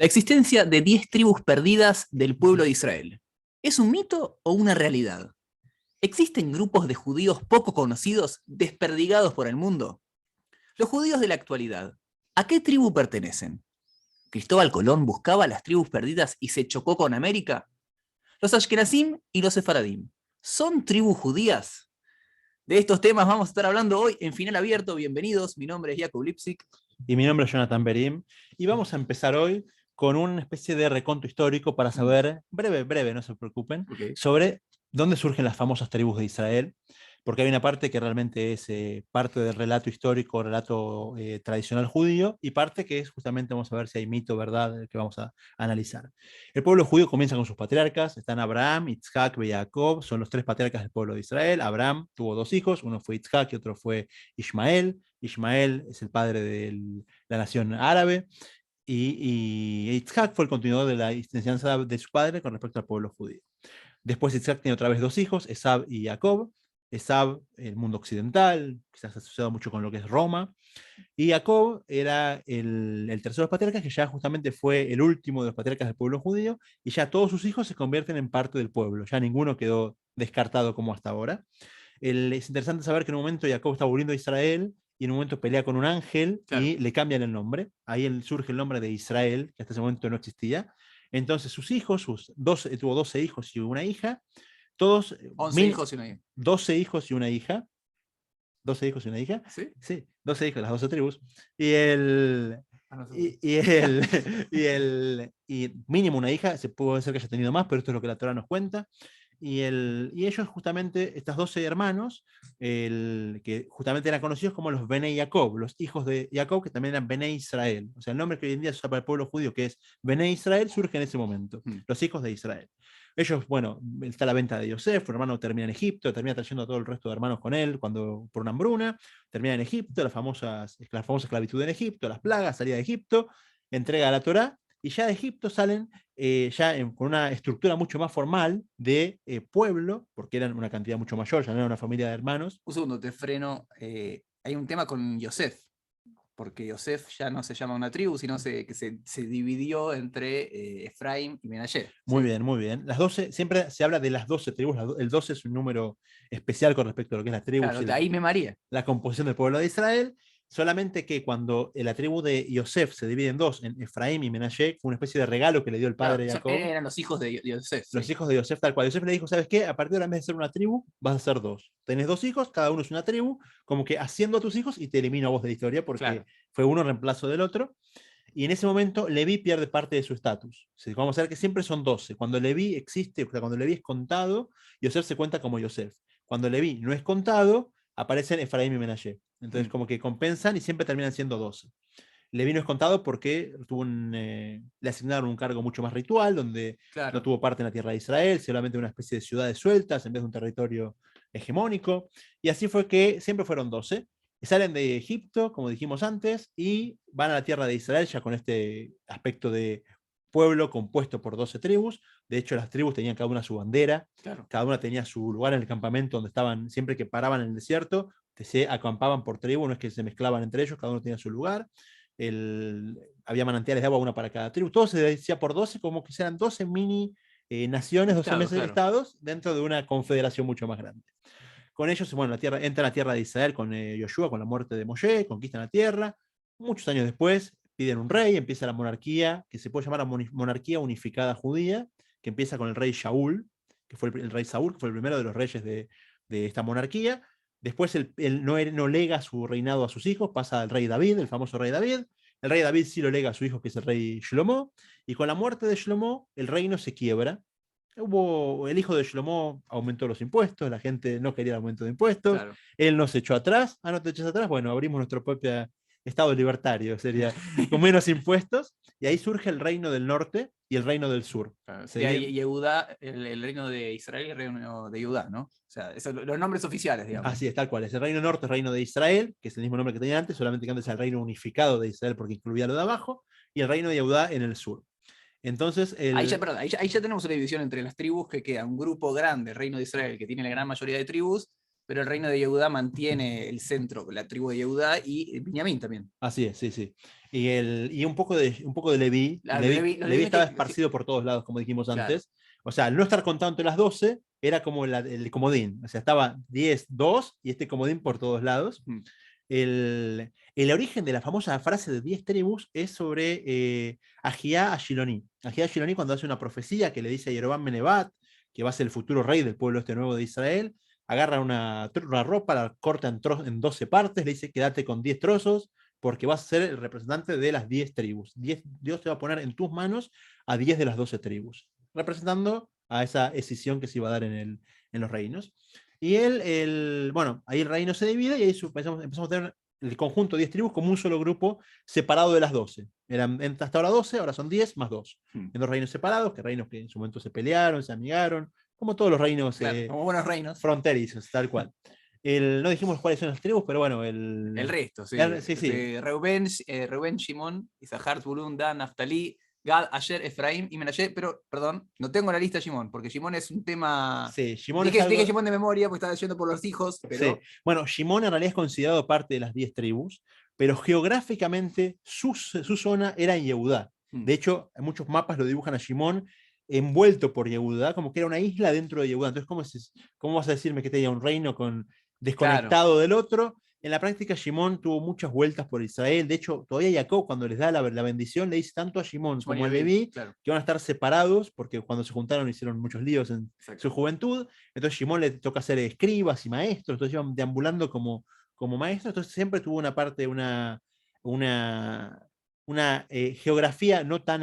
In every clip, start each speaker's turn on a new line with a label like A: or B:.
A: La existencia de 10 tribus perdidas del pueblo de Israel. ¿Es un mito o una realidad? ¿Existen grupos de judíos poco conocidos, desperdigados por el mundo? Los judíos de la actualidad, ¿a qué tribu pertenecen? ¿Cristóbal Colón buscaba las tribus perdidas y se chocó con América? ¿Los Ashkenazim y los Sefaradim son tribus judías? De estos temas vamos a estar hablando hoy en Final Abierto. Bienvenidos, mi nombre es Jakub Lipsik.
B: Y mi nombre es Jonathan Berim. Y vamos a empezar hoy con una especie de reconto histórico para saber, breve, no se preocupen, sobre dónde surgen las famosas tribus de Israel, porque hay una parte que realmente es parte del relato histórico, relato tradicional judío, y parte que es justamente, vamos a ver si hay mito, verdad, que vamos a analizar. El pueblo judío comienza con sus patriarcas, están Abraham, Isaac y Jacob, son los tres patriarcas del pueblo de Israel. Abraham tuvo dos hijos, uno fue Isaac y otro fue Ismael. Ismael es el padre de la nación árabe, y Isaac fue el continuador de la enseñanza de su padre con respecto al pueblo judío. Después Isaac tiene otra vez dos hijos, Esab y Jacob. Esab, el mundo occidental, quizás asociado mucho con lo que es Roma, y Jacob era el tercero de los patriarcas, que ya justamente fue el último de los patriarcas del pueblo judío, y ya todos sus hijos se convierten en parte del pueblo, ya ninguno quedó descartado como hasta ahora. Es interesante saber que en un momento Jacob está volviendo a Israel y en un momento pelea con un ángel, claro, y le cambian el nombre. Ahí surge el nombre de Israel, que hasta ese momento no existía. Entonces sus hijos, tuvo 12 hijos y una hija, todos...
A: 11 hijos y una hija.
B: 12 hijos y una hija. 12 hijos y una hija.
A: ¿Sí?
B: Sí, 12 hijos, las 12 tribus. Y mínimo una hija, se puede ser que haya tenido más, pero esto es lo que la Torah nos cuenta. Y ellos justamente, estas 12 hermanos, que justamente eran conocidos como los Benei Jacob, los hijos de Jacob, que también eran Benei Israel. O sea, el nombre que hoy en día se usa para el pueblo judío, que es Benei Israel, surge en ese momento, los hijos de Israel. Ellos, bueno, está la venta de Yosef, su hermano termina en Egipto, termina trayendo a todo el resto de hermanos con él por una hambruna, termina en Egipto, la famosa esclavitud en Egipto, las plagas, salida de Egipto, entrega la Torá, y ya de Egipto salen con una estructura mucho más formal de pueblo, porque eran una cantidad mucho mayor, ya no era una familia de hermanos.
A: Un segundo, te freno. Hay un tema con Yosef, porque Yosef ya no se llama una tribu, sino que se dividió entre Efraim y Menashe.
B: Muy
A: ¿sí?
B: bien, muy bien. Las 12, siempre se habla de las 12 tribus, el 12 es un número especial con respecto a lo que es la tribu.
A: Claro, de ahí me maría.
B: La composición del pueblo de Israel. Solamente que cuando la tribu de Yosef se divide en dos, en Efraim y Menashe, fue una especie de regalo que le dio el padre de Jacob.
A: Eran los hijos de Yosef.
B: Los hijos de Yosef, tal cual. Yosef le dijo, ¿sabes qué? A partir de ahora, en vez de ser una tribu, vas a ser dos. Tenés dos hijos, cada uno es una tribu, como que haciendo a tus hijos y te elimino a vos de la historia, porque fue uno en reemplazo del otro. Y en ese momento Leví pierde parte de su estatus. Vamos a ver que siempre son 12. Cuando Leví existe, o sea, cuando Leví es contado, Yosef se cuenta como Yosef. Cuando Leví no es contado, aparecen Efraín y Menashe. Entonces como que compensan y siempre terminan siendo 12. Leví no es contado porque le asignaron un cargo mucho más ritual, donde no tuvo parte en la tierra de Israel, solamente una especie de ciudades sueltas en vez de un territorio hegemónico. Y así fue que siempre fueron 12. Salen de Egipto, como dijimos antes, y van a la tierra de Israel ya con este aspecto de pueblo compuesto por 12 tribus. De hecho, las tribus tenían cada una su bandera, cada una tenía su lugar en el campamento donde estaban, siempre que paraban en el desierto, se acampaban por tribu, no es que se mezclaban entre ellos, cada uno tenía su lugar. Había manantiales de agua, una para cada tribu. Todo se decía por 12, como que eran 12 mini naciones, 12 meses de estados, dentro de una confederación mucho más grande. Con ellos, bueno, entra a la tierra de Israel con Yoshua, con la muerte de Moshe, conquistan la tierra. Muchos años después piden un rey, empieza la monarquía, que se puede llamar monarquía unificada judía, que empieza con el rey Shaul, que fue el rey Saúl, que fue el primero de los reyes de esta monarquía. Después él no lega su reinado a sus hijos, pasa al rey David, el famoso rey David. El rey David sí lo lega a su hijo, que es el rey Shlomo, y con la muerte de Shlomo, el reino se quiebra. El hijo de Shlomo aumentó los impuestos, la gente no quería el aumento de impuestos, él no se echó atrás, no te echas atrás, bueno, abrimos nuestro propio estado libertario, sería con menos impuestos, y ahí surge el reino del norte y el reino del sur.
A: Yehudá, el reino de Israel y el reino de Judá, ¿no? O sea, los nombres oficiales, digamos.
B: Así es, tal cual. Es el reino norte, el reino de Israel, que es el mismo nombre que tenía antes, solamente que antes era el reino unificado de Israel porque incluía lo de abajo, y el reino de Judá en el sur. Entonces,
A: ahí ya tenemos una división entre las tribus que queda un grupo grande, el reino de Israel, que tiene la gran mayoría de tribus, pero el reino de Yehudá mantiene el centro, la tribu de Yehudá y Benjamín también.
B: Así es, sí, sí. Y un poco de Leví.
A: Claro,
B: Leví estaba esparcido por todos lados, como dijimos antes.
A: Claro.
B: O sea, al no estar contado entre las 12, era como el comodín. O sea, estaba 10, 2 y este comodín por todos lados.
A: Mm.
B: El origen de la famosa frase de 10 tribus es sobre Ahiá Ashiloni. Ahiá Ashiloni, cuando hace una profecía que le dice a Jeroboam Menebat, que va a ser el futuro rey del pueblo este nuevo de Israel, agarra una ropa, la corta en 12 partes, le dice quédate con 10 trozos, porque vas a ser el representante de las 10 tribus. Dios te va a poner en tus manos a 10 de las 12 tribus, representando a esa escisión que se iba a dar en los reinos. Y bueno, ahí el reino se divide y ahí empezamos a tener el conjunto de 10 tribus como un solo grupo separado de las 12. Eran hasta ahora 12, ahora son 10 más 2. En dos reinos separados, que reinos que en su momento se pelearon, se amigaron, como todos los reinos
A: Claro, como buenos reinos.
B: fronterizos, tal cual. No dijimos cuáles son las tribus, pero bueno,
A: el resto, sí.
B: Sí.
A: Reuben, Shimon, Isahar, Zulún, Dan, Naftali, Gad, Asher, Efraín y Menashe, pero, perdón, no tengo la lista de Shimon, porque Shimon es un tema...
B: Sí, Shimon
A: dije Shimon de memoria, porque estaba leyendo por los hijos, pero...
B: Sí. Bueno, Shimon en realidad es considerado parte de las 10 tribus, pero geográficamente su zona era en Yehudá. De hecho, muchos mapas lo dibujan a Shimon envuelto por Yehudá, como que era una isla dentro de Yehudá. Entonces, ¿cómo vas a decirme que tenía un reino desconectado del otro? En la práctica, Shimon tuvo muchas vueltas por Israel. De hecho, todavía Jacob, cuando les da la bendición, le dice tanto a Shimon como a Leví que van a estar separados, porque cuando se juntaron hicieron muchos líos en su juventud. Entonces, Shimon le toca ser escribas y maestros, entonces iban deambulando como maestros. Entonces, siempre tuvo una parte, una geografía no tan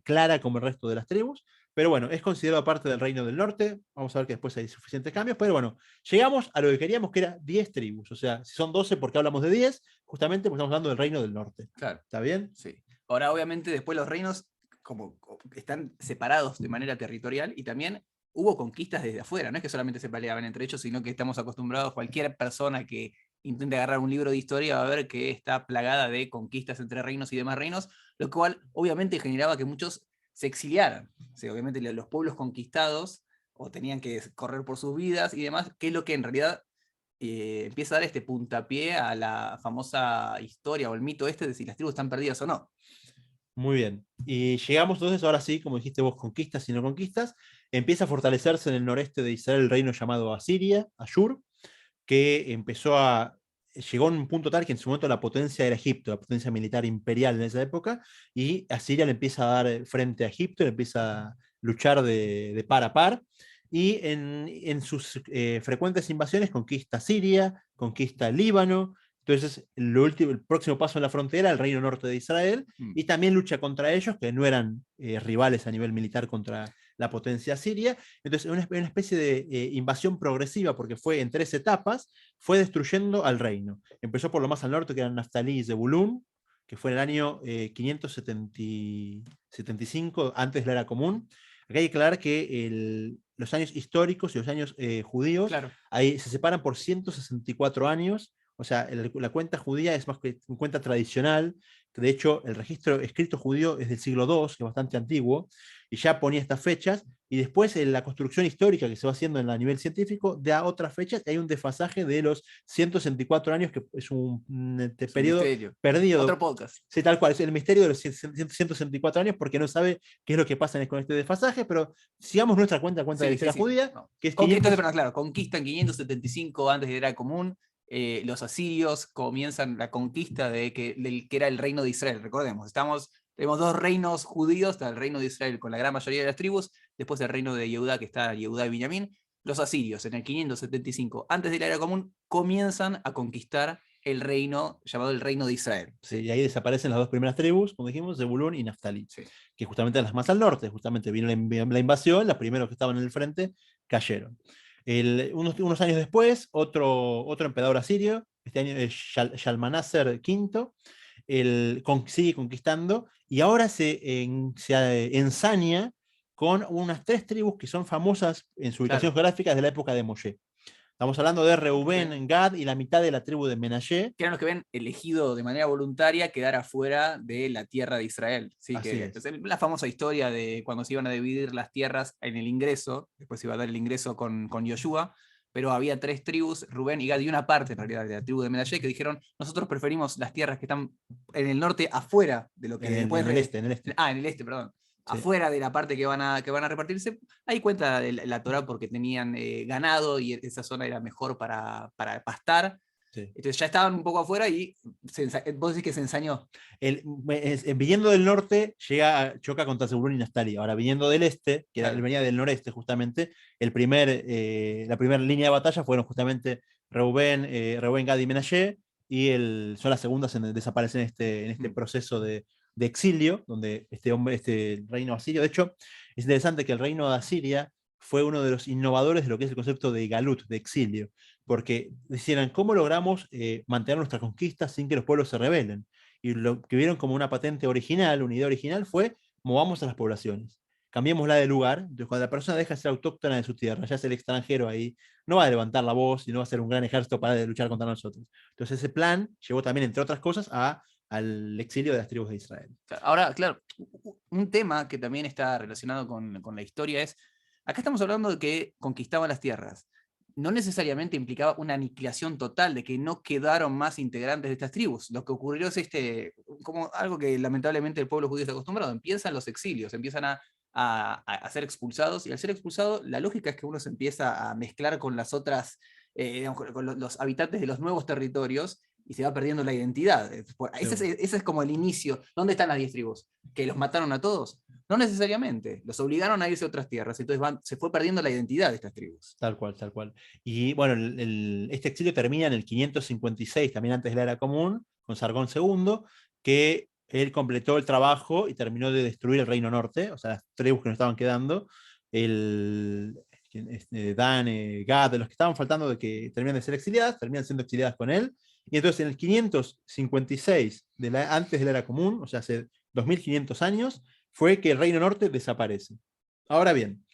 B: clara como el resto de las tribus. Pero bueno, es considerado parte del Reino del Norte. Vamos a ver que después hay suficientes cambios. Pero bueno, llegamos a lo que queríamos, que era 10 tribus. O sea, si son 12, ¿por qué hablamos de 10? Justamente porque estamos hablando del Reino del Norte.
A: Claro.
B: ¿Está bien?
A: Sí. Ahora, obviamente, después los reinos como están separados de manera territorial y también hubo conquistas desde afuera. No es que solamente se peleaban entre ellos, sino que estamos acostumbrados, cualquier persona que intente agarrar un libro de historia va a ver que está plagada de conquistas entre reinos y demás reinos, lo cual obviamente generaba que muchos se exiliaran. O sea, obviamente los pueblos conquistados o tenían que correr por sus vidas y demás, que es lo que en realidad empieza a dar este puntapié a la famosa historia o el mito este de si las tribus están perdidas o no.
B: Muy bien. Y llegamos entonces, ahora sí, como dijiste vos, conquistas y no conquistas, empieza a fortalecerse en el noreste de Israel el reino llamado Asiria, Ashur, que llegó a un punto tal que en su momento la potencia era Egipto, la potencia militar imperial en esa época, y Asiria le empieza a dar frente a Egipto, le empieza a luchar de par a par, y en sus frecuentes invasiones conquista Siria, conquista Líbano. Entonces, el próximo paso en la frontera, el reino norte de Israel, y también lucha contra ellos, que no eran rivales a nivel militar contra la potencia siria. Entonces, una especie de invasión progresiva, porque fue en 3 etapas, fue destruyendo al reino. Empezó por lo más al norte, que eran Naftalí y Zebulún, que fue en el año 575, antes de la era común. Acá hay que aclarar que los años históricos y los años judíos,
A: claro,
B: ahí se separan por 164 años. O sea, la cuenta judía es más que una cuenta tradicional, que de hecho el registro escrito judío es del siglo II, que es bastante antiguo, y ya ponía estas fechas, y después en la construcción histórica que se va haciendo a nivel científico da otras fechas, y hay un desfasaje de los 164 años, que es un periodo perdido.
A: Otro podcast.
B: Sí, tal cual, es el misterio de los 164 años, porque no sabe qué es lo que pasa con este desfasaje, pero sigamos nuestra cuenta de la historia judía,
A: no.
B: que es
A: 500... Claro, conquistan 575 antes de la era común. Los asirios comienzan la conquista del que era el reino de Israel. Recordemos, tenemos dos reinos judíos, está el reino de Israel con la gran mayoría de las tribus, después el reino de Yehudá, que está Yehudá y Binyamin. Los asirios en el 575 antes de la era común comienzan a conquistar el reino llamado el reino de Israel.
B: Sí, y ahí desaparecen las dos primeras tribus, como dijimos, Zebulún y Naftalí,
A: sí,
B: que justamente las más al norte, justamente vino la invasión, los primeros que estaban en el frente cayeron. Unos años después, otro emperador asirio, este año es Shalmaneser V, sigue conquistando y ahora se ensaña con unas 3 tribus que son famosas en su ubicación geográfica de la época de Moshe. Estamos hablando de Reubén, Gad y la mitad de la tribu de Menashe.
A: Que eran los que habían elegido de manera voluntaria quedar afuera de la tierra de Israel. ¿Sí? La famosa historia de cuando se iban a dividir las tierras en el ingreso, después se iba a dar el ingreso con Yoshua, pero había 3 tribus, Rubén y Gad, y una parte en realidad de la tribu de Menashe, que dijeron, nosotros preferimos las tierras que están en el norte, afuera de lo que después...
B: En el este, en el este.
A: En el este, perdón.
B: Sí.
A: Afuera de la parte que van a repartirse. Ahí cuenta la Torá porque tenían ganado y esa zona era mejor para pastar.
B: Sí.
A: Entonces ya estaban un poco afuera y vos decís que se ensañó.
B: Viniendo del norte, choca contra Zebulún y Naftali. Ahora, viniendo del este, que
A: Claro.
B: él venía del noreste justamente, la primera línea de batalla fueron justamente Reubén, Gad y Menashe, y son las segundas en desaparecer en este proceso de exilio, donde este reino asirio, de hecho, es interesante que el reino de Asiria fue uno de los innovadores de lo que es el concepto de galut, de exilio, porque decían, ¿cómo logramos mantener nuestras conquistas sin que los pueblos se rebelen? Y lo que vieron como una patente original, una idea original, fue movamos a las poblaciones, cambiémosla de lugar. Entonces, cuando la persona deja de ser autóctona de su tierra, ya es el extranjero ahí, no va a levantar la voz y no va a ser un gran ejército para luchar contra nosotros. Entonces, ese plan llevó también, entre otras cosas, al exilio de las tribus de Israel.
A: Ahora, claro, un tema que también está relacionado con la historia es, acá estamos hablando de que conquistaban las tierras. No necesariamente implicaba una aniquilación total, de que no quedaron más integrantes de estas tribus. Lo que ocurrió es como algo que lamentablemente el pueblo judío está acostumbrado. Empiezan los exilios, empiezan a ser expulsados, y al ser expulsado, la lógica es que uno se empieza a mezclar con las otras, con los habitantes de los nuevos territorios, y se va perdiendo la identidad. Ese es como el inicio. ¿Dónde están las 10 tribus? ¿Que los mataron a todos? No necesariamente. Los obligaron a irse a otras tierras. Entonces se fue perdiendo la identidad de estas tribus.
B: Tal cual, tal cual. Y bueno, este exilio termina en el 556, también antes de la era común, con Sargón II, que él completó el trabajo y terminó de destruir el reino norte, o sea, las tribus que nos estaban quedando, Dan, Gad, los que estaban faltando de que terminan de ser exiliadas, terminan siendo exiliadas con él. Y entonces en el 556, antes de la era común, o sea, hace 2500 años, fue que el reino norte desaparece. Ahora bien,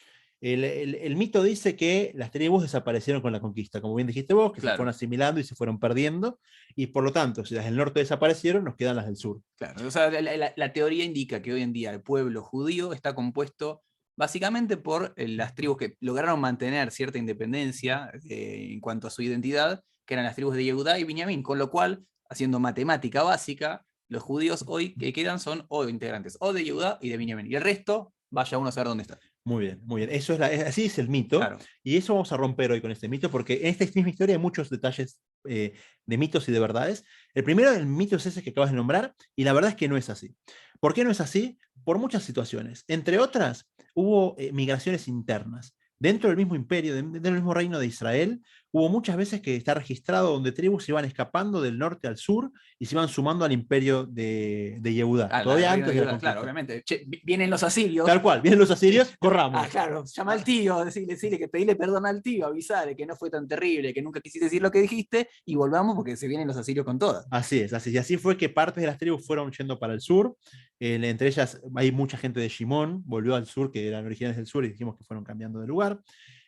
B: el mito dice que las tribus desaparecieron con la conquista, como bien dijiste vos, que se fueron asimilando y se fueron perdiendo, y por lo tanto, si las del norte desaparecieron, nos quedan las del sur.
A: Claro, o sea, la teoría indica que hoy en día el pueblo judío está compuesto básicamente por las tribus que lograron mantener cierta independencia en cuanto a su identidad, que eran las tribus de Yehudá y Binyamin, con lo cual, haciendo matemática básica, los judíos hoy que quedan son integrantes o de Yehudá y de Binyamin, y el resto, vaya uno a saber dónde está.
B: Muy bien, muy bien. Así es el mito.
A: Claro.
B: Y eso vamos a romper hoy con este mito, porque en esta misma historia hay muchos detalles de mitos y de verdades. El primero del mito es ese que acabas de nombrar, y la verdad es que no es así. ¿Por qué no es así? Por muchas situaciones. Entre otras, hubo migraciones internas. Dentro del mismo imperio, dentro del mismo reino de Israel, hubo muchas veces que está registrado donde tribus se iban escapando del norte al sur y se iban sumando al imperio de Yehudá. Todavía antes de la conquista.
A: Claro, obviamente. Che, vienen los asirios.
B: Tal cual, vienen los asirios, corramos.
A: Claro, llama al tío, decirle que pedirle perdón al tío, avisarle que no fue tan terrible, que nunca quisiste decir lo que dijiste, y volvamos porque se vienen los asirios con todas.
B: Así es, así. Y así fue que partes de las tribus fueron yendo para el sur. Entre ellas hay mucha gente de Shimón, volvió al sur, que eran originales del sur, y dijimos que fueron cambiando de lugar.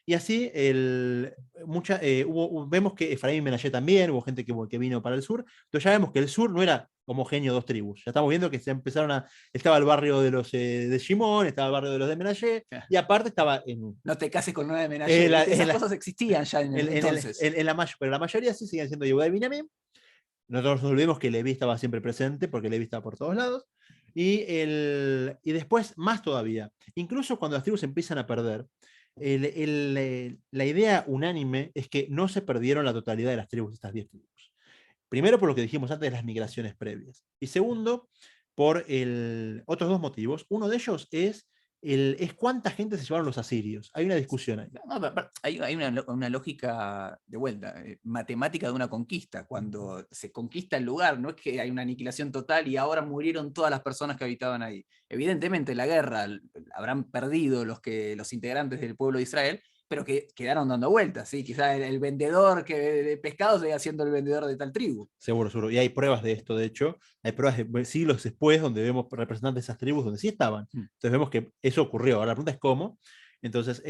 B: Y así vemos que Efraín y Menashe también, hubo gente que vino para el sur. Entonces ya vemos que el sur no era homogéneo dos tribus. Ya estamos viendo que estaba el barrio de los de Shimón, estaba el barrio de los de Menashe, y aparte estaba
A: No te cases con una de Menashe. Esas cosas existían ya entonces.
B: Pero la mayoría sí siguen siendo Yehudá y Binyamin. Nosotros nos olvidemos que Leví estaba siempre presente, porque Leví estaba por todos lados. Y después, más todavía, incluso cuando las tribus empiezan a perder, la idea unánime es que no se perdieron la totalidad de las tribus, estas 10 tribus. Primero, por lo que dijimos antes de las migraciones previas. Y segundo, por otros dos motivos. Uno de ellos es cuánta gente se llevaron los asirios. Hay una discusión ahí.
A: No, hay una lógica de vuelta, matemática de una conquista. Cuando se conquista el lugar, no es que hay una aniquilación total y ahora murieron todas las personas que habitaban ahí. Evidentemente la guerra habrán perdido los integrantes del pueblo de Israel, pero que quedaron dando vueltas, ¿sí? Quizás el vendedor de pescado siga siendo el vendedor de tal tribu.
B: Seguro, seguro. Y hay pruebas de esto, de hecho. Hay pruebas de siglos después donde vemos representantes de esas tribus donde sí estaban. Entonces vemos que eso ocurrió. Ahora la pregunta es cómo. Entonces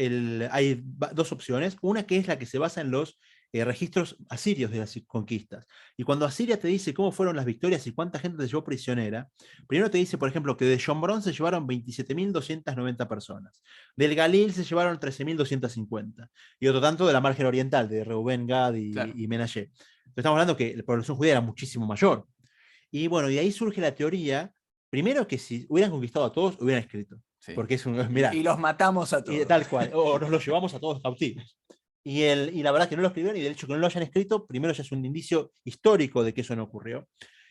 B: hay dos opciones. Una que es la que se basa en los registros asirios de las conquistas. Y cuando Asiria te dice cómo fueron las victorias y cuánta gente se llevó prisionera, primero te dice, por ejemplo, que de Shomron se llevaron 27.290 personas. Del Galil se llevaron 13.250. Y otro tanto de la margen oriental, de Reubén, Gad y Menashe. Entonces estamos hablando que la población judía era muchísimo mayor. Y bueno, y ahí surge la teoría, primero que si hubieran conquistado a todos, hubieran escrito.
A: Sí.
B: Porque es mirá,
A: y los matamos a todos.
B: Tal cual, o nos los llevamos a todos cautivos. Y la verdad que no lo escribieron, y del hecho que no lo hayan escrito, primero ya es un indicio histórico de que eso no ocurrió.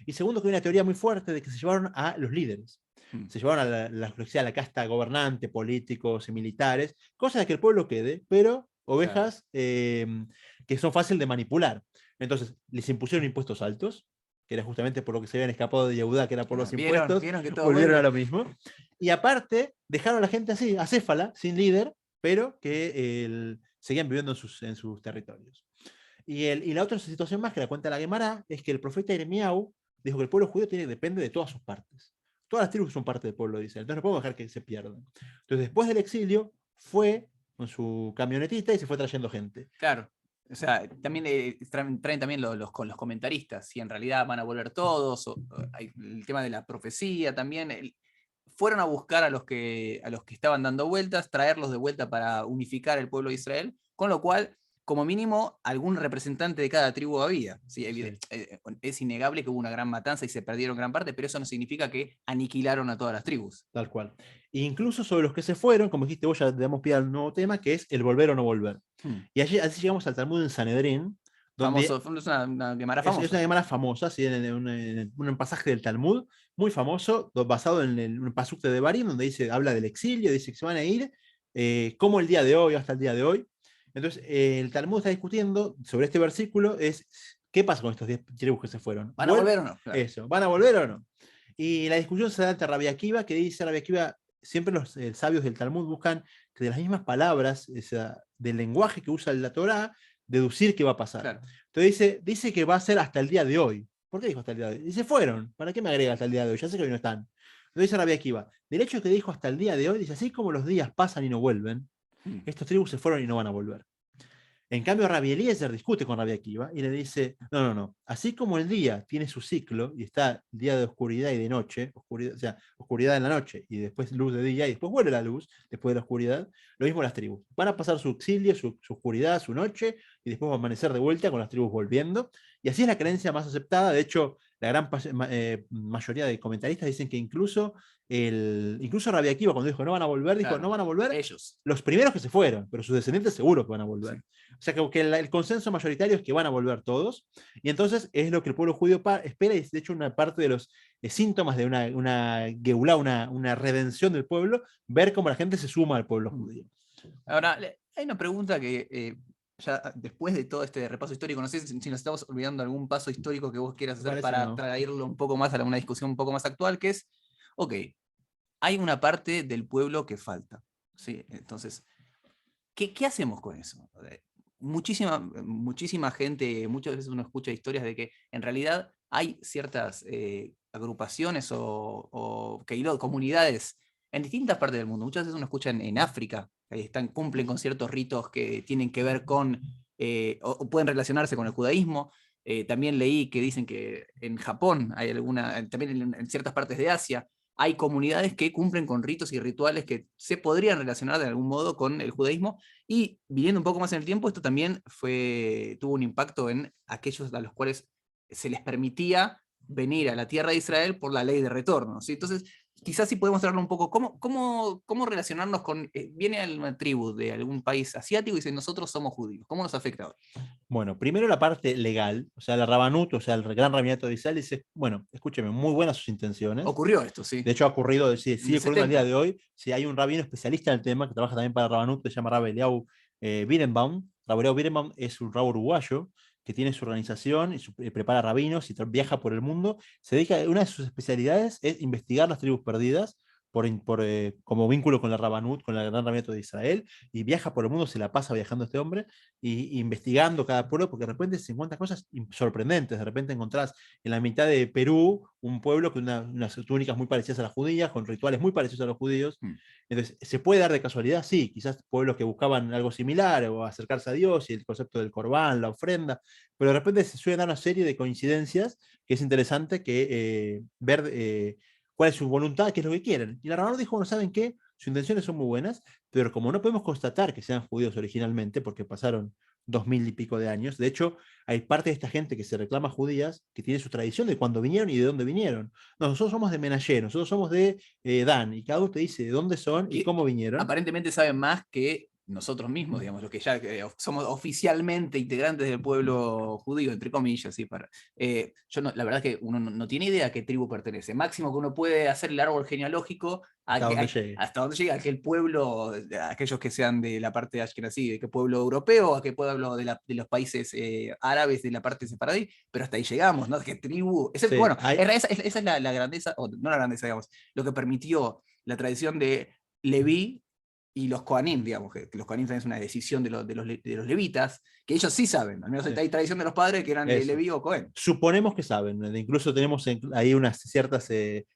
B: Y segundo, que hay una teoría muy fuerte de que se llevaron a los líderes. Se llevaron a la casta gobernante, políticos y militares, cosa de que el pueblo quede, pero ovejas que son fáciles de manipular. Entonces, les impusieron impuestos altos, que era justamente por lo que se habían escapado de Yehudá, que era por los impuestos,
A: ¿Vieron que todo
B: volvieron a lo mismo. Y aparte, dejaron a la gente así, acéfala, sin líder, pero que seguían viviendo en sus territorios. Y la otra situación más que la cuenta la Gemara es que el profeta Irmiau dijo que el pueblo judío depende de todas sus partes. Todas las tribus son parte del pueblo de Israel, entonces no podemos dejar que se pierdan. Entonces, después del exilio, fue con su camionetita y se fue trayendo gente.
A: Claro. O sea, también traen también los comentaristas, si en realidad van a volver todos, hay el tema de la profecía también. Fueron a buscar a los que estaban dando vueltas, traerlos de vuelta para unificar el pueblo de Israel, con lo cual, como mínimo, algún representante de cada tribu había. ¿Sí? Es innegable que hubo una gran matanza y se perdieron gran parte, pero eso no significa que aniquilaron a todas las tribus.
B: Tal cual. E incluso sobre los que se fueron, como dijiste vos, ya le damos pie al nuevo tema, que es el volver o no volver. Y así llegamos al Talmud en Sanedrín.
A: Famoso, es una Gemara famosa.
B: Es una Gemara famosa, ¿sí? en un pasaje del Talmud muy famoso, basado en un pasuk de Devarim, donde habla del exilio, dice que se van a ir, como el día de hoy, hasta el día de hoy. Entonces, el Talmud está discutiendo sobre este versículo, ¿qué pasa con estos 10 tribus que se fueron?
A: ¿Van a volver o no? Claro.
B: Eso, ¿van a volver o no? Y la discusión se da entre Rabbi Akiva, que dice Rabbi Akiva, siempre los sabios del Talmud buscan que de las mismas palabras, del lenguaje que usa la Torá, deducir qué va a pasar.
A: Claro.
B: Entonces dice que va a ser hasta el día de hoy. ¿Por qué dijo hasta el día de hoy? Y se fueron. ¿Para qué me agrega hasta el día de hoy? Ya sé que hoy no están. Entonces dice Rabbi Akiva, del hecho que dijo hasta el día de hoy, dice, así como los días pasan y no vuelven, estos tribus se fueron y no van a volver. En cambio, Rabbi Eliezer discute con Rabbi Akiva y le dice, no, así como el día tiene su ciclo y está el día de oscuridad y de noche, oscuridad en la noche y después luz de día y después vuelve la luz después de la oscuridad, lo mismo las tribus. Van a pasar su exilio, su oscuridad, su noche y después van a amanecer de vuelta con las tribus volviendo. Y así es la creencia más aceptada. De hecho, la gran mayoría de comentaristas dicen que incluso Rabbi Akiva, cuando dijo no van a volver, dijo no van a volver
A: ellos,
B: los primeros que se fueron, pero sus descendientes seguro que van a volver. Sí. O sea que el consenso mayoritario es que van a volver todos, y entonces es lo que el pueblo judío espera, y es de hecho una parte de los síntomas de una geulá, una redención del pueblo, ver cómo la gente se suma al pueblo judío.
A: Ahora, hay una pregunta que ya después de todo este repaso histórico, no sé si nos estamos olvidando algún paso histórico que vos quieras hacer para traerlo un poco más a una discusión un poco más actual, que es, ok, hay una parte del pueblo que falta, ¿sí? Entonces, ¿qué hacemos con eso? Muchísima gente, muchas veces uno escucha historias de que en realidad hay ciertas agrupaciones o comunidades en distintas partes del mundo. Muchas veces uno escucha en África, que cumplen con ciertos ritos que tienen que ver con, o pueden relacionarse con el judaísmo. También leí que dicen que en Japón hay también en ciertas partes de Asia, hay comunidades que cumplen con ritos y rituales que se podrían relacionar de algún modo con el judaísmo, y viviendo un poco más en el tiempo, esto también tuvo un impacto en aquellos a los cuales se les permitía venir a la tierra de Israel por la ley de retorno, ¿sí? Entonces, quizás sí podemos traerlo un poco, ¿cómo relacionarnos con, viene una tribu de algún país asiático y dice, nosotros somos judíos, ¿cómo nos afecta ahora?
B: Bueno, primero la parte legal, o sea, la Rabanut, o sea, el gran rabinato de Israel dice, bueno, escúcheme, muy buenas sus intenciones.
A: Ocurrió esto, sí.
B: De hecho, ha ocurrido, sigue ocurriendo al día de hoy. Sí, hay un rabino especialista en el tema que trabaja también para Rabanut, se llama Rabbi Eliyahu Birenbaum. Rabbi Eliyahu Birenbaum es un rabo uruguayo que tiene su organización y prepara rabinos y viaja por el mundo. Se dedica, una de sus especialidades es investigar las tribus perdidas, como vínculo con la Rabanut, con el Gran Rabiato de Israel, y viaja por el mundo, se la pasa viajando este hombre, y investigando cada pueblo, porque de repente se encuentran cosas sorprendentes. De repente encontrás en la mitad de Perú un pueblo con unas túnicas muy parecidas a las judías, con rituales muy parecidos a los judíos. Entonces, ¿se puede dar de casualidad? Sí, quizás pueblos que buscaban algo similar o acercarse a Dios y el concepto del corbán, la ofrenda, pero de repente se suele dar una serie de coincidencias que es interesante ver cuál es su voluntad, qué es lo que quieren. Y la Rabanut dijo, bueno, ¿saben qué? Sus intenciones son muy buenas, pero como no podemos constatar que sean judíos originalmente, porque pasaron 2000 y pico de años, de hecho, hay parte de esta gente que se reclama judías que tiene su tradición de cuándo vinieron y de dónde vinieron. No, nosotros somos de Menashe, nosotros somos de Dan, y cada uno te dice de dónde son y
A: Que
B: cómo vinieron.
A: aparentemente saben más que nosotros mismos, digamos, los que ya somos oficialmente integrantes del pueblo judío, entre comillas. ¿Sí? Yo no, la verdad es que uno no tiene idea a qué tribu pertenece. Máximo que uno puede hacer el árbol genealógico
B: Hasta donde llegue.
A: hasta donde llega aquel pueblo, aquellos que sean de la parte de Ashkenazí, de qué pueblo europeo, a qué pueblo de los países árabes de la parte sefaradí, pero hasta ahí llegamos, ¿no? ¿Qué tribu?
B: Sí,
A: Bueno, esa es la grandeza, o no la grandeza, digamos, lo que permitió la tradición de Leví y los Kohanim, digamos, que los Kohanim también es una decisión de los levitas, que ellos sí saben, al menos
B: sí.
A: hay tradición de los padres que eran de Leví o Cohen.
B: Suponemos que saben, incluso tenemos ahí unas ciertas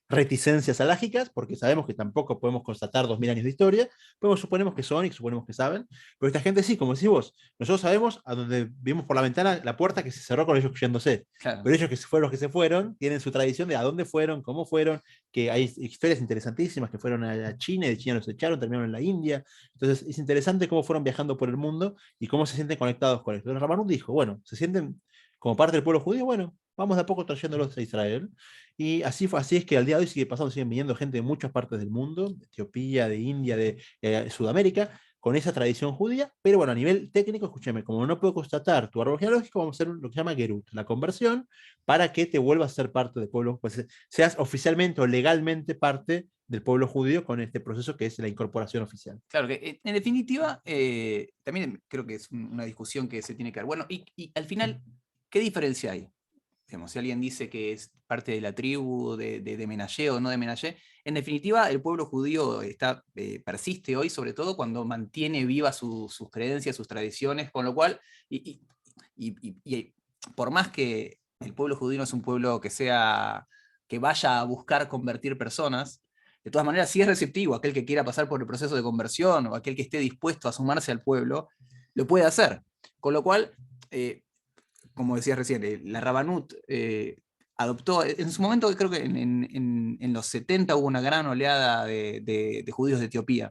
B: reticencias alágicas, porque sabemos que tampoco podemos constatar 2000 años de historia, pero suponemos que son y suponemos que saben, pero esta gente sí, como decís vos, nosotros sabemos a donde vimos por la ventana la puerta que se cerró con ellos yéndose,
A: Claro.
B: pero ellos que fueron los que se fueron, tienen su tradición de a dónde fueron, cómo fueron, que hay historias interesantísimas, que fueron a China, y de China los echaron, terminaron en la India, entonces es interesante cómo fueron viajando por el mundo y cómo se sienten conectados con esto. El Rabanut dijo, bueno, se sienten como parte del pueblo judío, bueno, vamos de a poco trayéndolos a Israel. Y así es que al día de hoy sigue pasando, siguen viniendo gente de muchas partes del mundo, de Etiopía, de India, de Sudamérica, con esa tradición judía, pero bueno, a nivel técnico, escúchame, como no puedo constatar tu árbol genealógico, vamos a hacer lo que se llama Gerut, la conversión, para que te vuelvas a ser parte del pueblo, pues seas oficialmente o legalmente parte del pueblo judío con este proceso que es la incorporación oficial.
A: Claro, que en definitiva, también creo que es una discusión que se tiene que dar. Bueno, y al final, ¿qué diferencia hay? Digamos, si alguien dice que es parte de la tribu de Menashe o no de Menashe, en definitiva, el pueblo judío persiste hoy, sobre todo cuando mantiene vivas sus creencias, sus tradiciones, con lo cual, y por más que el pueblo judío no es un pueblo que vaya a buscar convertir personas, de todas maneras sí es receptivo. Aquel que quiera pasar por el proceso de conversión o aquel que esté dispuesto a sumarse al pueblo, lo puede hacer. Con lo cual, como decías recién, la Rabanut adoptó, en su momento creo que en los 70 hubo una gran oleada de judíos de Etiopía,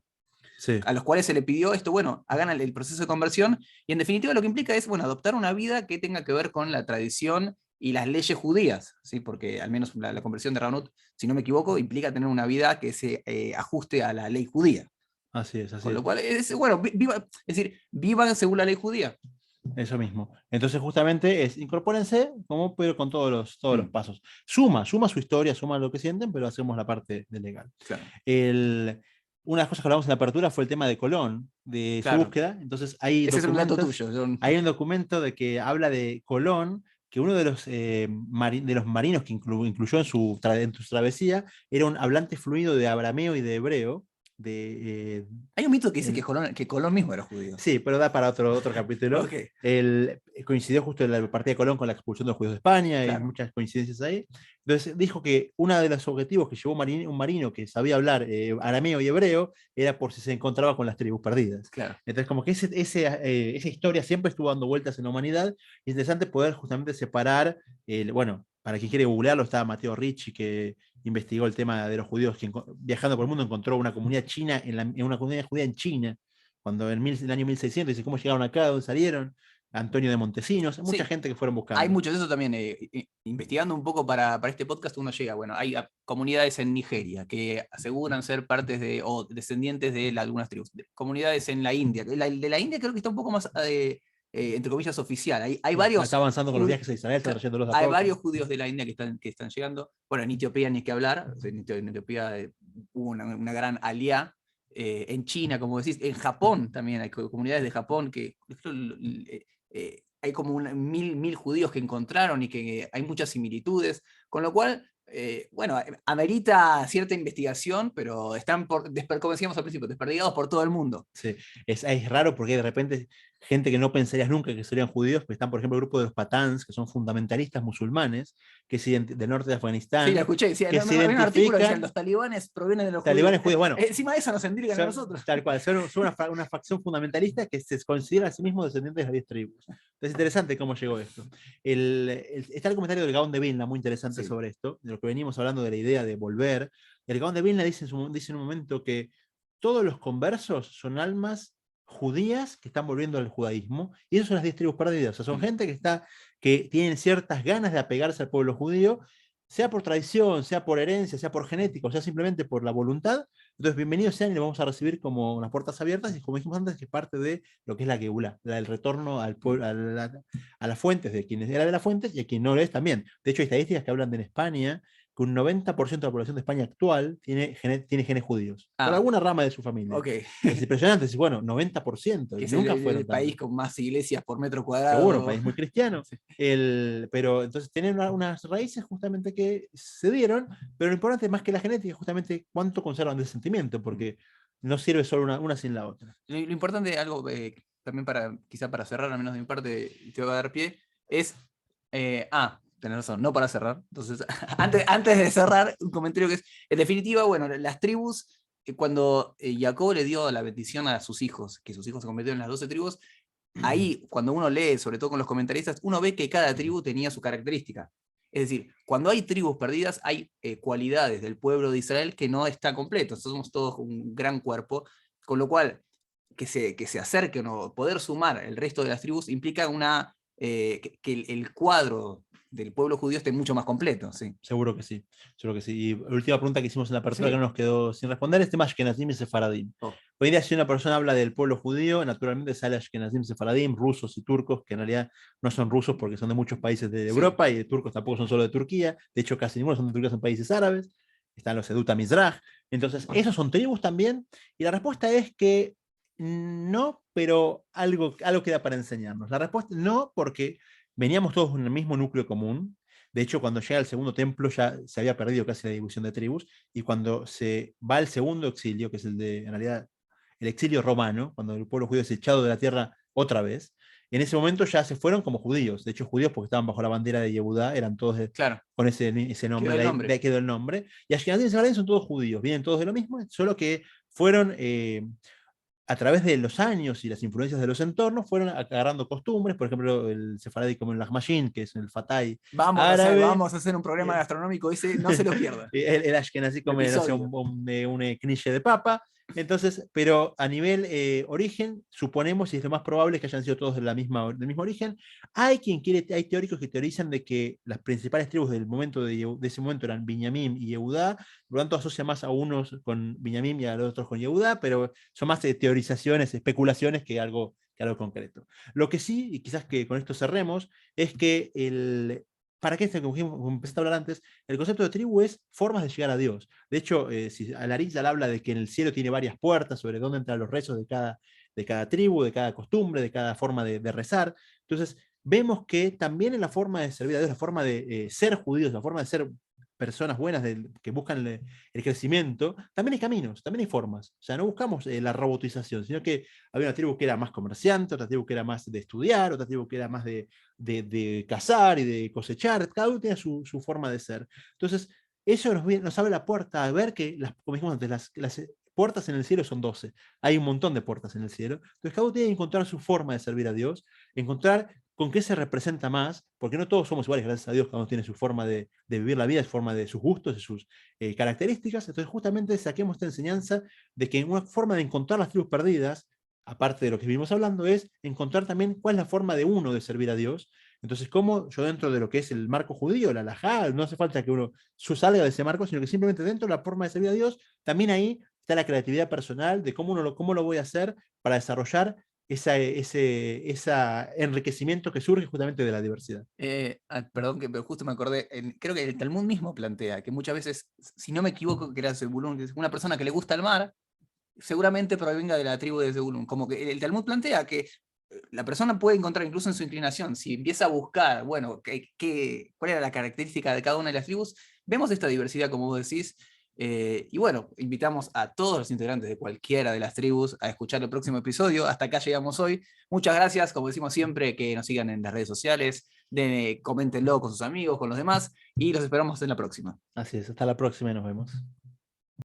B: Sí.
A: a los cuales se le pidió esto, bueno, hagan el proceso de conversión, y en definitiva lo que implica es, bueno, adoptar una vida que tenga que ver con la tradición y las leyes judías, ¿sí? Porque al menos la conversión de Rabanut, si no me equivoco, implica tener una vida que se ajuste a la ley judía.
B: Así es, así
A: Con
B: es.
A: lo cual, bueno, es decir, vivan según la ley judía.
B: Eso mismo. Entonces, justamente incorpórense, como, pero con todos los pasos. Suma su historia, suma lo que sienten, pero hacemos la parte de legal.
A: Claro.
B: Una de las cosas que hablamos en la apertura fue el tema de Colón, de su búsqueda. Entonces,
A: ese es un dato tuyo.
B: Hay un documento de que habla de Colón, que uno de los marinos que incluyó en su travesía era un hablante fluido de arameo y de hebreo.
A: Hay un mito que dice que Colón mismo era judío.
B: Sí, pero da para otro capítulo.
A: Okay.
B: Coincidió justo en la partida de Colón con la expulsión de los judíos de España, claro. Hay muchas coincidencias ahí. Entonces dijo que uno de los objetivos que llevó un marino que sabía hablar arameo y hebreo era por si se encontraba con las tribus perdidas.
A: Claro.
B: Entonces como que esa historia siempre estuvo dando vueltas en la humanidad. Y es interesante poder justamente separar, bueno, para quien quiere googlearlo, está Matteo Ricci, que investigó el tema de los judíos, que viajando por el mundo encontró una comunidad china, en una comunidad judía en China, cuando en el año 1600, dice cómo llegaron acá, dónde salieron, Antonio de Montesinos, mucha gente que fueron buscando.
A: Hay mucho de eso también. Investigando un poco para este podcast, uno llega, bueno, hay comunidades en Nigeria que aseguran ser partes o descendientes de algunas tribus. Comunidades en la India. De la India creo que está un poco más, entre comillas, oficial. Hay varios.
B: Está avanzando con los viajes a Israel, están trayéndolos a
A: Hay
B: poco.
A: varios judíos de la India que están llegando. Bueno, en Etiopía ni que hablar. En Etiopía hubo una gran aliá. En China, como decís, en Japón también hay comunidades de Japón que hay como 1000 judíos que encontraron y que hay muchas similitudes, con lo cual Bueno, amerita cierta investigación, pero están, como decíamos al principio, desperdigados por todo el mundo.
B: Sí. Es raro porque de repente gente que no pensarías nunca que serían judíos, pues están, por ejemplo, el grupo de los patáns, que son fundamentalistas musulmanes, que del norte de
A: Sí,
B: Afganistán,
A: la escuché. Decía,
B: que
A: no,
B: se
A: había un artículo que decían,
B: identifican,
A: los talibanes provienen de los judíos.
B: talibanes judíos, bueno,
A: Encima de eso nos indican a
B: son,
A: nosotros.
B: tal cual, son una facción fundamentalista que se considera a sí mismos descendientes de las 10 tribus. Entonces, interesante cómo llegó esto. Está el comentario del Gaón de Vilna, muy interesante
A: Sí.
B: sobre esto, de lo que venimos hablando de la idea de volver. El Gaón de Vilna dice en un momento que todos los conversos son almas judías que están volviendo al judaísmo, y esas son las 10 tribus perdidas. O sea, son gente que tienen ciertas ganas de apegarse al pueblo judío, sea por tradición, sea por herencia, sea por genética, o sea simplemente por la voluntad. Entonces, bienvenidos sean y los vamos a recibir como unas puertas abiertas, y como dijimos antes, que es parte de lo que es la Geulá, el retorno al pueblo, a las fuentes, de quienes era de las fuentes y a quien no lo es también. De hecho, hay estadísticas que hablan de en España que un 90% de la población de España actual tiene genes judíos, por alguna rama de su familia.
A: Ok.
B: Es impresionante, bueno, 90%,
A: Que es
B: nunca
A: el
B: fueron
A: país
B: tantos.
A: con más iglesias por metro
B: Seguro, un
A: cuadrado.
B: país muy cristiano.
A: Sí.
B: Pero entonces tienen unas raíces justamente que se dieron, pero lo importante más que la genética es justamente cuánto conservan de sentimiento, porque no sirve solo una sin la otra.
A: Lo importante, algo también quizá para cerrar, al menos de mi parte, y te voy a dar pie, es, tenés razón, no para cerrar. Entonces, antes de cerrar, un comentario que es, en definitiva, bueno, las tribus, cuando Jacob le dio la bendición a sus hijos, que sus hijos se convirtieron en las 12 tribus, ahí, cuando uno lee, sobre todo con los comentaristas, uno ve que cada tribu tenía su característica. Es decir, cuando hay tribus perdidas, hay cualidades del pueblo de Israel que no está completo. Somos todos un gran cuerpo, con lo cual que se acerquen o poder sumar el resto de las tribus implica que el cuadro del pueblo judío esté mucho más completo. Sí.
B: Seguro que sí, seguro que sí. Y la última pregunta que hicimos en la apertura
A: Sí.
B: que no nos quedó sin responder es tema Ashkenazim y Sefaradim.
A: Oh.
B: Hoy día si una persona habla del pueblo judío, naturalmente sale Ashkenazim, Sefaradim, rusos y turcos, que en realidad no son rusos porque son de muchos países de Europa, y de turcos tampoco son solo de Turquía. De hecho, casi ninguno son de Turquía, son países árabes. Están los Eduta Mizraj. Entonces, esos son tribus también. Y la respuesta es que no, pero algo queda para enseñarnos. La respuesta no, porque veníamos todos en el mismo núcleo común. De hecho, cuando llega el segundo templo ya se había perdido casi la división de tribus, y cuando se va al segundo exilio, que es en realidad, el exilio romano, cuando el pueblo judío es echado de la tierra otra vez, en ese momento ya se fueron como judíos. De hecho, judíos porque estaban bajo la bandera de Yehudá, eran todos con ese nombre, de ahí quedó el nombre. Y Ashkenazim y Sefaradim son todos judíos, vienen todos de lo mismo, solo que fueron... a través de los años y las influencias de los entornos, fueron agarrando costumbres. Por ejemplo, el sefaradí como el lahmacun, que es el fatay árabe.
A: Vamos a hacer un programa gastronómico ese, no se lo pierda.
B: El ashkenazí come, no sé, un knishe de papa. Entonces, pero a nivel origen, suponemos, y es lo más probable, que hayan sido todos del mismo origen. Hay teóricos que teorizan de que las principales tribus del momento de ese momento eran Binyamin y Yehudá, por lo tanto asocia más a unos con Binyamin y a los otros con Yehudá, pero son más teorizaciones, especulaciones que algo concreto. Lo que sí, y quizás que con esto cerremos, es que ¿para qué? Como empezaste a hablar antes, el concepto de tribu es formas de llegar a Dios. De hecho, si Al-Arizal habla de que en el cielo tiene varias puertas sobre dónde entran los rezos de cada tribu, de cada costumbre, de cada forma de rezar. Entonces, vemos que también en la forma de servir a Dios, la forma de ser judíos, la forma de ser personas buenas que buscan el crecimiento, también hay caminos, también hay formas. O sea, no buscamos la robotización, sino que había una tribu que era más comerciante, otra tribu que era más de estudiar, otra tribu que era más de cazar y de cosechar. Cada uno tiene su forma de ser. Entonces, eso nos abre la puerta a ver que, como dijimos antes, las puertas en el cielo son 12. Hay un montón de puertas en el cielo. Entonces, cada uno tiene que encontrar su forma de servir a Dios, encontrar con qué se representa más, porque no todos somos iguales, gracias a Dios, cada uno tiene su forma de vivir la vida, su forma de sus gustos, de sus características. Entonces, justamente saquemos esta enseñanza de que una forma de encontrar las tribus perdidas, aparte de lo que vivimos hablando, es encontrar también cuál es la forma de uno de servir a Dios. Entonces, cómo yo dentro de lo que es el marco judío, la halajá, no hace falta que uno salga de ese marco, sino que simplemente dentro de la forma de servir a Dios, también ahí está la creatividad personal de cómo lo voy a hacer para desarrollar ese enriquecimiento que surge justamente de la diversidad.
A: Perdón, pero justo me acordé, creo que el Talmud mismo plantea que muchas veces, si no me equivoco, que era Zebulún, que es una persona que le gusta el mar, seguramente provenga de la tribu de Zebulún. Como que el Talmud plantea que la persona puede encontrar incluso en su inclinación, si empieza a buscar, bueno, cuál era la característica de cada una de las tribus, vemos esta diversidad, como vos decís, y bueno, invitamos a todos los integrantes de cualquiera de las tribus a escuchar el próximo episodio. Hasta acá llegamos hoy. Muchas gracias, como decimos siempre, que nos sigan en las redes sociales, coméntenlo con sus amigos, con los demás, y los esperamos en la próxima.
B: Así es, hasta la próxima y nos vemos.